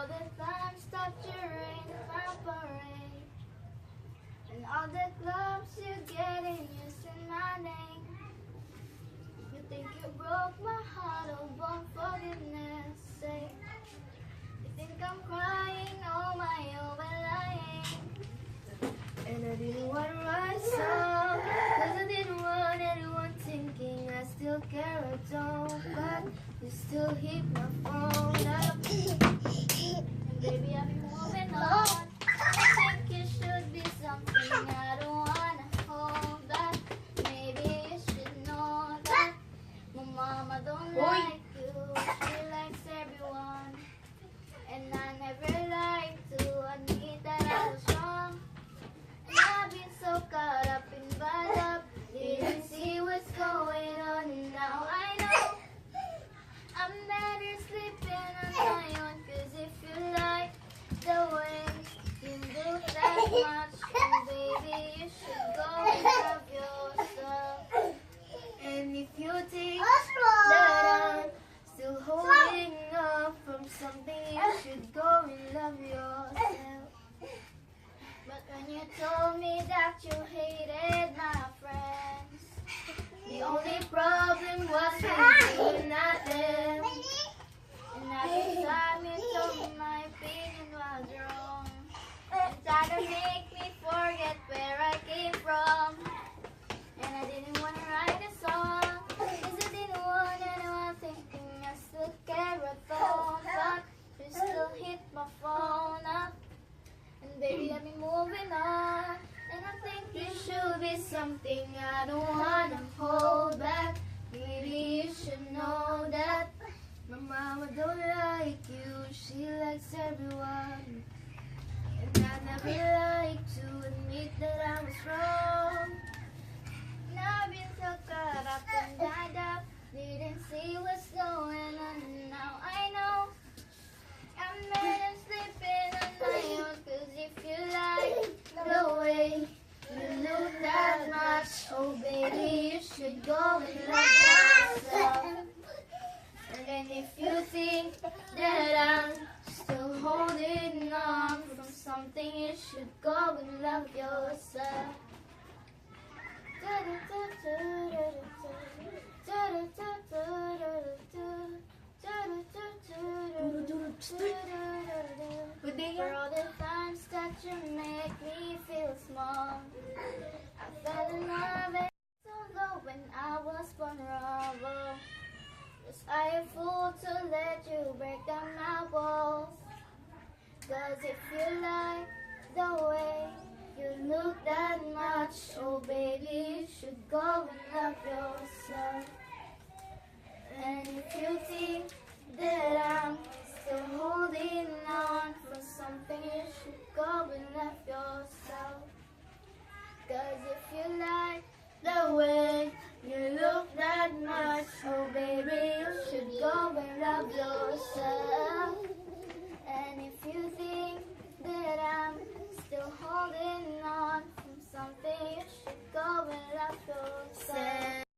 all the time stop cheering my parade. And all the clubs you get in using my name. You think you broke my heart, oh, for forgiveness sake. You think I'm crying, oh my, oh, well I ain't. And I didn't want to rise up, cause I didn't want anyone thinking I still care or don't. But you still hit my phone up. And baby, I've been moving on. I think you should be something I don't wanna hold back. Maybe you should know that my mama don't like you. She likes everyone. And I never like to admit that I was wrong. And I've been so caught up in bad luck, didn't see what's going on, and now I know I'm better sleeping on my own. Cause if you like the way you look that much, then baby you should go and love yourself. And if you think that I'm still holding on from something, you should go and love yourself. But when you told me that you hated my friends, the only problem was when you not them. And at the time you told me my opinion was wrong, and tried to make me forget where I came from. And I didn't want to write a song, cause I didn't want anyone thinking I still care at all. But you still hit my phone up. And baby, let me moving on. And I think you should be something I don't wanna hold back. Maybe you should know that my mama don't like you. She likes everyone. And I never like to admit that I was wrong. And I've been so caught up and tied up, didn't see what's going on. And now I know I'm better sleeping on my own. Cause if you like the way you look that much, oh baby, you should go and love yourself. And then if you think that I'm still holding on from something, you should go and love yourself. For all the times that you make me feel small, I fell in love and so low when I was vulnerable. Was I a fool to let you break down my walls? Cause if you like the way you look that much, oh baby, you should go and love yourself. And if you think that I'm still holding on for something, you should go and love yourself. Cause if you like the way you look that much, oh baby, you should go and love yourself. And if you think that I'm still holding on from something, you should go and love yourself.